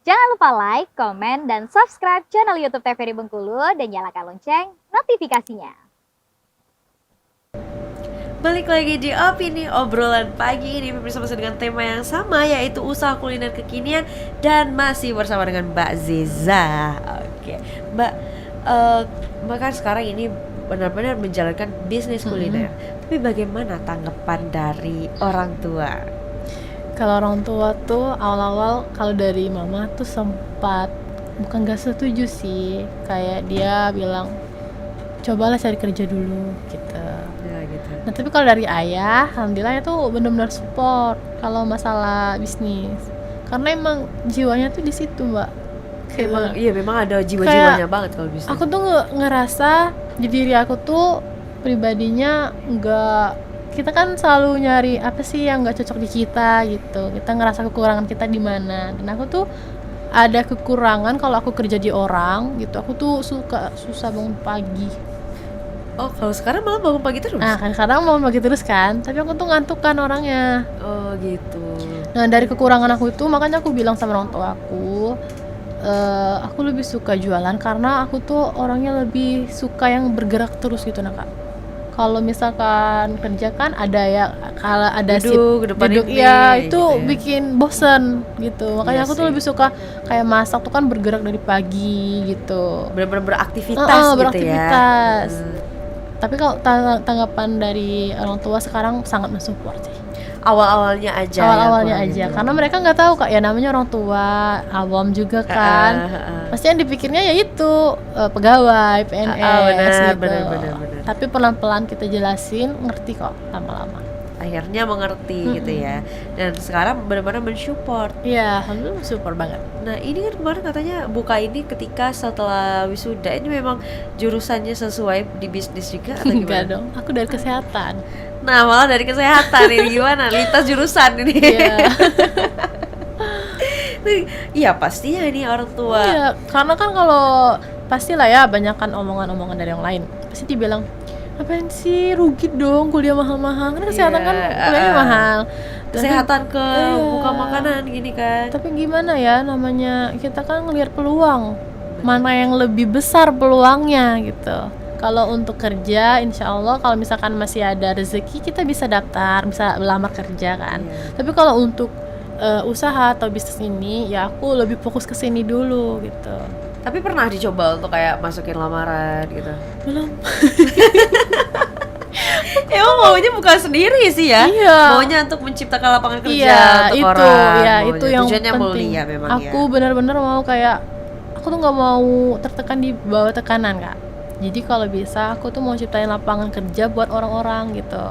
Jangan lupa like, komen, dan subscribe channel YouTube TVRI Bengkulu dan nyalakan lonceng notifikasinya. Balik lagi di Opini Obrolan Pagi ini bersama dengan tema yang sama, yaitu usaha kuliner kekinian, dan masih bersama dengan Mbak Zeza. Oke, Mbak, Mbak kan sekarang ini benar-benar menjalankan bisnis kuliner. Tapi bagaimana tanggapan dari orang tua? Kalau orang tua tuh awal-awal kalau dari mama tuh sempat bukan gak setuju sih, kayak dia bilang cobalah cari kerja dulu gitu. Ya gitu. Nah tapi kalau dari ayah, alhamdulillah itu benar-benar support kalau masalah bisnis, karena emang jiwanya tuh di situ mbak. Emang iya, memang ada jiwa-jiwanya banget kalau bisnis. Aku tuh ngerasa di diri aku tuh pribadinya nggak, kita kan selalu nyari apa sih yang nggak cocok di kita gitu. Kita ngerasa kekurangan kita di mana. Dan aku tuh ada kekurangan kalau aku kerja di orang gitu. Aku tuh susah bangun pagi. Oh, kalau sekarang malah bangun pagi terus? Nah kan kadang bangun pagi terus kan. Tapi aku tuh ngantuk kan orangnya. Oh gitu. Nah dari kekurangan aku itu makanya aku bilang sama orang tua aku lebih suka jualan karena aku tuh orangnya lebih suka yang bergerak terus gitu nah kak. Kalau misalkan kerja kan ada ya, kalau ada duduk ini, ya itu gitu ya. bikin bosen gitu. Makanya Iya aku tuh sih. lebih suka kayak masak tuh kan bergerak dari pagi gitu. Benar-benar beraktivitas gitu beraktivitas. ya. Tapi kalau tanggapan dari orang tua sekarang sangat mensupport sih. Awal-awalnya aja. Awal-awalnya ya, aja, gitu. karena mereka nggak tahu kak ya, namanya orang tua awam juga kan. Pasti yang dipikirnya ya itu pegawai PNS gitu. benar. Tapi pelan-pelan kita jelasin, ngerti kok lama-lama. Akhirnya mengerti gitu ya. Dan sekarang benar-benar mensupport. Iya, alhamdulillah support banget. Nah ini kan kemarin katanya buka ini ketika setelah wisuda. Ini memang jurusannya sesuai di bisnis juga atau gimana? Enggak dong, aku dari kesehatan. Nah malah dari kesehatan ini gimana? Lintas jurusan ini. Iya. Iya pastinya ini orang tua. Iya, karena kan kalau pastilah ya banyakan omongan-omongan dari yang lain. Pasti dibilang, "Ngapain sih, rugi dong kuliah mahal-mahal." Karena kesehatan kan kuliahnya mahal. Kesehatan ke buka makanan gini kan. Tapi gimana ya, namanya kita kan ngelihat peluang. Mana yang lebih besar peluangnya gitu. Kalau untuk kerja, insya Allah kalau misalkan masih ada rezeki kita bisa daftar, bisa melamar kerja kan. Tapi kalau untuk usaha atau bisnis ini, ya aku lebih fokus ke sini dulu gitu. Tapi pernah dicoba untuk kayak masukin lamaran gitu? Belum. Emang maunya bukan sendiri sih ya? Iya. Maunya untuk menciptakan lapangan kerja untuk itu, orang. ya Maunya. itu yang Tujuannya penting. mulia memang aku ya. benar-benar mau kayak, aku tuh nggak mau tertekan di bawah tekanan kak. Jadi kalau bisa aku tuh mau ciptain lapangan kerja buat orang-orang gitu.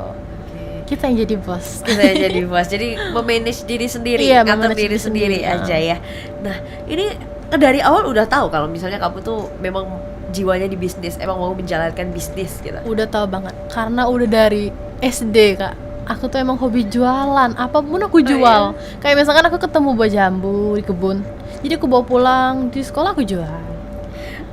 Kita yang jadi bos. Kita yang jadi bos. Jadi memanage diri sendiri, Iya, ngatur memanage diri diri sendiri sendiri, aja ya. Nah, ini dari awal udah tahu kalau misalnya kamu tuh memang jiwanya di bisnis, emang mau menjalankan bisnis gitu. Udah tahu banget, karena udah dari SD kak. Aku tuh emang hobi jualan, apapun aku jual. Kayak misalkan aku ketemu buah jambu di kebun, jadi aku bawa pulang, di sekolah aku jual.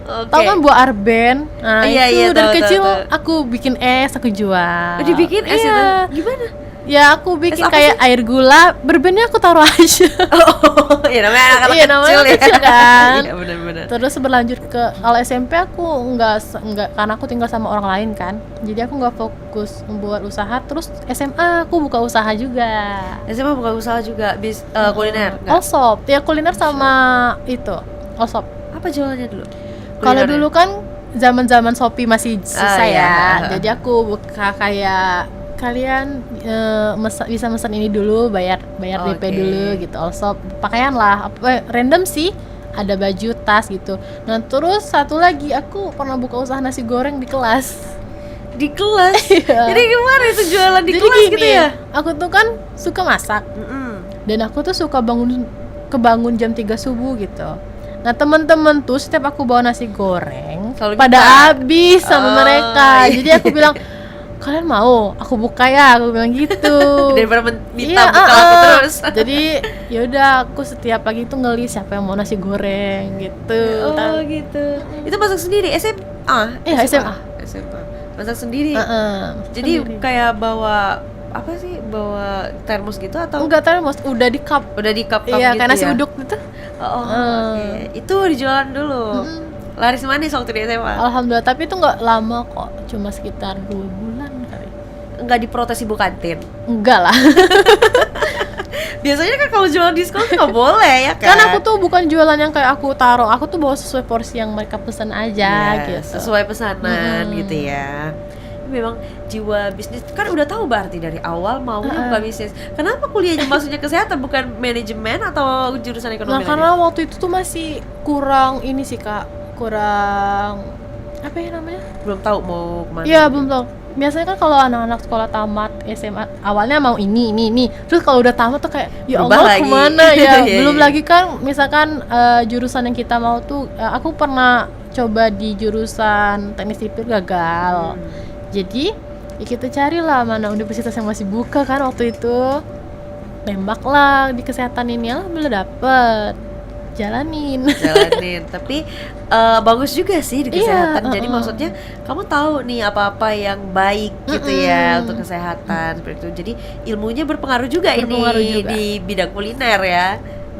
Tahu kan buah arben? Nah itu dari kecil aku bikin es, aku jual. Dibikin es itu gimana? Ya aku bikin kayak air gula, berbennya aku taruh aja. Oh, ya namanya anak-anak kecil kan. Iya benar-benar. Terus berlanjut ke kalau SMP aku nggak karena aku tinggal sama orang lain kan. Jadi aku nggak fokus membuat usaha. Terus SMA aku buka usaha juga. SMA buka usaha juga kuliner. Allshop, ya kuliner sama itu Allshop. Apa jualannya dulu? Kalau dulu kan zaman-zaman Shopee masih susah ya. Jadi aku buka kayak kalian bisa mesen ini dulu, bayar DP dulu gitu. Allshop pakaian lah, random sih, ada baju, tas gitu. Nah terus satu lagi aku pernah buka usaha nasi goreng di kelas. Di kelas? Jadi gimana itu jualan di kelas gini, gitu ya? Aku tuh kan suka masak. Dan aku tuh suka kebangun jam 3 subuh gitu. Nah teman-teman tuh setiap aku bawa nasi goreng pada habis sama mereka. Jadi aku bilang, kalian mau aku buka ya, aku bilang gitu. Daripada minta buka aku terus. Jadi yaudah aku setiap pagi tuh ngeli siapa yang mau nasi goreng gitu. Oh gitu. Itu masak sendiri SMA? Iya SMA. Masak sendiri. Jadi kayak bawa apa sih, bawa termos gitu atau enggak termos, udah di cup gitu. Iya, kayak nasi uduk gitu. Oh, Eh. oke. Itu dijualan dulu. Laris manis waktu di SMA. Alhamdulillah, tapi itu nggak lama kok, cuma sekitar 2 bulan kali. Enggak diprotes ibu kantin. Enggak lah. Biasanya kan kalau jualan diskon nggak boleh ya Kan kan? aku tuh bukan jualan yang kayak aku taruh, aku tuh bawa sesuai porsi yang mereka pesan aja Iya, gitu. sesuai pesanan gitu ya. Memang jiwa bisnis kan udah tahu berarti dari awal mau buka bisnis. Kenapa kuliahnya maksudnya kesehatan bukan manajemen atau jurusan ekonomi? Nah, lagi? karena waktu itu tuh masih kurang ini sih Kak, kurang apa ya namanya? belum tahu mau kemana. Iya, belum tahu. Biasanya kan kalau anak-anak sekolah tamat SMA awalnya mau ini. Terus kalau udah tamat tuh kayak ya Berubah Allah lagi. kemana ya? Iya, Belum iya. lagi kan misalkan jurusan yang kita mau tuh aku pernah coba di jurusan teknik sipil gagal. Jadi ya kita carilah mana universitas yang masih buka kan waktu itu. Tembaklah di kesehatan ini, alhamdulillah dapet. Jalanin. Tapi bagus juga sih di Iya, kesehatan. Jadi maksudnya kamu tahu nih apa-apa yang baik gitu ya untuk kesehatan seperti itu. Jadi ilmunya berpengaruh juga, Berpengaruh ini juga. di bidang kuliner ya.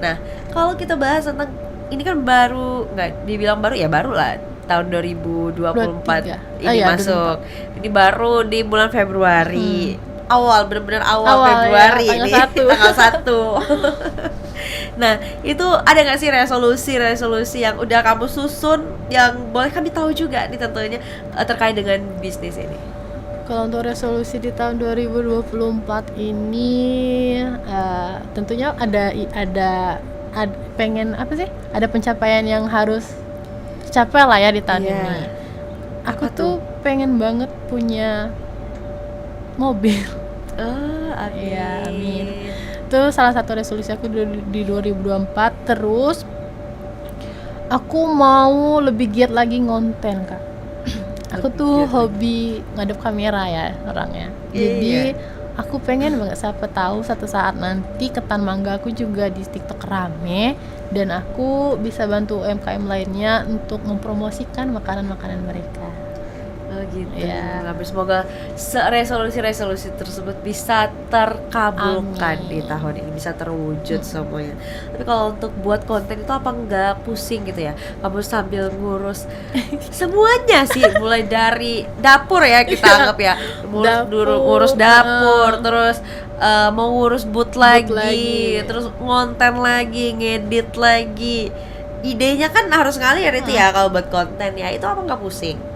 Nah, kalau kita bahas tentang ini kan baru, nggak dibilang baru ya, baru lah tahun 2024 23. ini Iya, masuk. Ini baru di bulan Februari. Awal, benar-benar awal Awal, Februari ya, tanggal ini 1. tanggal 1. Nah, itu ada nggak sih resolusi yang udah kamu susun yang boleh kami tahu juga nih tentunya terkait dengan bisnis ini? Kalau untuk resolusi di tahun 2024 ini tentunya ada pengen apa sih? Ada pencapaian yang harus tercapai lah ya di tahun Iya. ini. Aku Apa tuh pengen banget punya mobil. Amin. Iya, amin. Itu salah satu resolusi aku di 2024. Terus aku mau lebih giat lagi ngonten Kak. Aku Lebih tuh giat hobi ngadep kamera ya orangnya. Jadi Iya. aku pengen banget siapa tahu satu saat nanti ketan mangga aku juga di TikTok rame dan aku bisa bantu UMKM lainnya untuk mempromosikan makanan-makanan mereka. Oh gitu. Iya. Amin. Semoga resolusi tersebut bisa terkabulkan Amin. di tahun ini, bisa terwujud semuanya. Tapi kalau untuk buat konten itu apa nggak pusing gitu ya? Kamu sambil ngurus semuanya sih, mulai dari dapur ya kita anggap ya, ngurus dapur, terus mau ngurus boot lagi, terus ngonten lagi, ngedit lagi. Idenya kan harus ngalir itu ya kalau buat konten ya. Itu apa nggak pusing?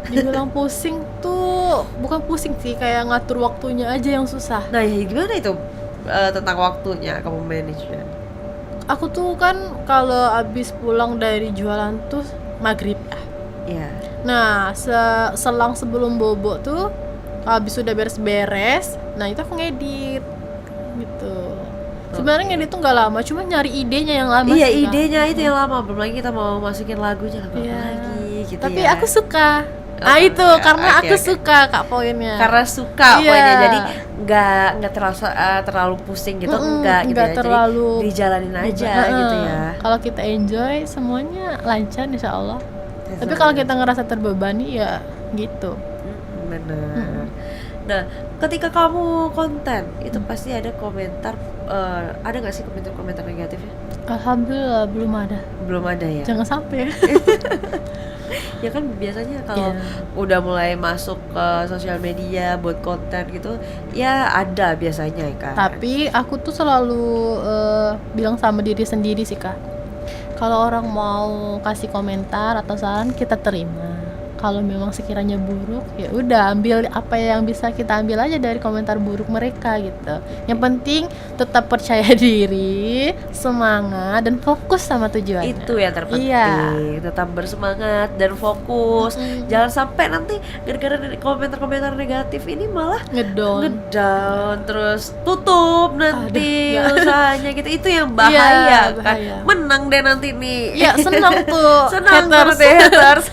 Dibilang pusing tuh bukan pusing sih, kayak ngatur waktunya aja yang susah. Nah, ya gimana itu tentang waktunya kamu manajemen? Aku tuh kan kalau abis pulang dari jualan tuh maghrib. Iya. Nah, selang sebelum bobo tuh abis udah beres-beres, nah itu aku ngedit gitu. Sebenarnya ngedit tuh nggak lama, cuma nyari idenya yang lama Iya, sih, Kak. idenya itu yang lama. Belum lagi kita mau masukin lagunya apa Iya. lagi gitu Tapi ya. aku suka. Oh, Itu ya, karena oke, aku oke. suka Kak poinnya. Karena suka Iya. pokoknya, jadi nggak terlalu pusing gitu, enggak gitu nggak ya. terlalu Jadi dijalanin aja gitu ya. Kalau kita enjoy semuanya lancar insya Allah. Ya, Tapi kalau kita ngerasa terbebani ya gitu. Bener. Nah, ketika kamu konten itu pasti ada komentar, ada nggak sih komentar negatifnya? Alhamdulillah belum ada. Belum ada ya. Jangan sampai. Ya kan biasanya kalau Iya. udah mulai masuk ke sosial media buat konten gitu, ya ada biasanya kan. Tapi aku tuh selalu bilang sama diri sendiri sih Kak. Kalau orang mau kasih komentar atau saran kita terima. Kalau memang sekiranya buruk ya udah ambil apa yang bisa kita ambil aja dari komentar buruk mereka gitu. Yang penting tetap percaya diri, semangat dan fokus sama tujuannya. Itu yang terpenting. Iya. Tetap bersemangat dan fokus. Jangan sampai nanti gara-gara dari komentar-komentar negatif ini malah Ngedown. terus tutup nanti Aduh, usahanya gitu. Itu yang bahaya Iya, kan. bahaya. Menang deh nanti nih. Ya senang tuh Senang haters. tuh haters.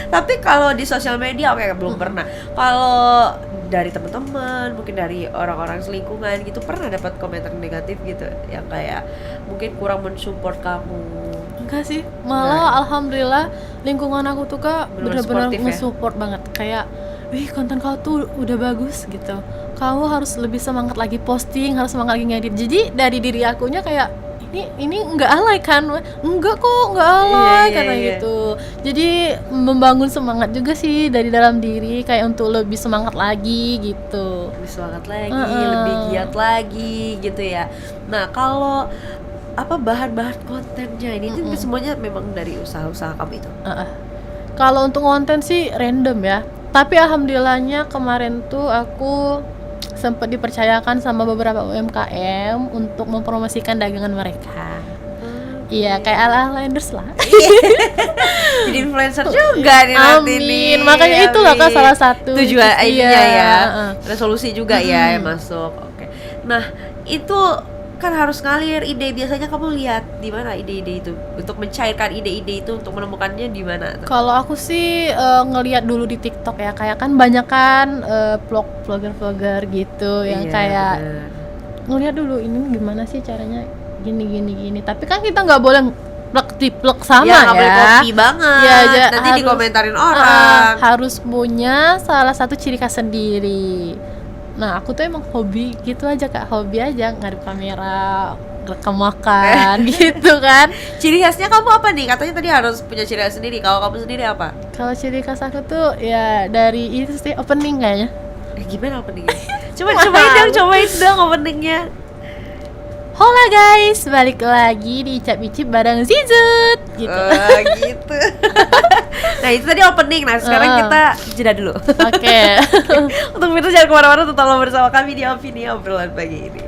Tapi kalau di sosial media oke, belum pernah. Kalau dari teman-teman, mungkin dari orang-orang selingkungan gitu, pernah dapat komentar negatif gitu yang kayak mungkin kurang mensupport kamu. Enggak sih, malah alhamdulillah lingkungan aku tuh Kak Bener-bener benar-benar sportif ya? nge-support banget. Kayak, wih konten kau tuh udah bagus gitu. Kamu harus lebih semangat lagi posting, harus semangat lagi ngedit. Jadi dari diri akunya kayak, ih, ini nggak alay kan? Enggak kok, nggak alay Iya, karena iya. gitu. Jadi membangun semangat juga sih dari dalam diri kayak untuk lebih semangat lagi gitu. Lebih semangat lagi, Heeh. lebih giat lagi gitu ya. Nah, kalau apa bahan-bahan kontennya ini itu semuanya memang dari usaha-usaha kamu itu. Kalau untuk konten sih random ya. Tapi alhamdulillahnya kemarin tuh aku sempat dipercayakan sama beberapa UMKM untuk mempromosikan dagangan mereka. Iya, kayak ala-ala endorse lah. Jadi influencer juga nih nanti nih. Amin. Makanya itulah kan Amin. salah satu tujuan iya, ininya ya. heeh. Resolusi juga ya yang masuk. Oke. Nah, itu kan harus ngalir ide. Biasanya kamu lihat di mana ide-ide itu untuk mencairkan ide-ide itu untuk menemukannya di mana? Kalau aku sih ngelihat dulu di TikTok ya, kayak kan banyak kan vlogger gitu yang Iya, kayak bener. ngelihat dulu ini gimana sih caranya gini. Tapi kan kita nggak boleh plek sama Ya, ya. nggak boleh copy banget. Ya, Nanti harus- dikomentarin orang. harus punya salah satu ciri khas sendiri. Nah, aku tuh emang hobi gitu aja Kak, hobi aja ngadep kamera, rekam makan gitu kan. Ciri khasnya kamu apa nih? Katanya tadi harus punya ciri khas sendiri. Kalau kamu sendiri apa? Kalau ciri khas aku tuh ya dari itu sih opening kayaknya. Gimana openingnya? Cobain dong openingnya. Hola guys, balik lagi di Icap-Icip bareng Zizut gitu. Gitu. Nah, itu tadi opening. Nah, sekarang kita jeda dulu. Oke. Untuk itu jangan kemana-mana, tetaplah bersama kami di Opini Obrolan Pagi ini.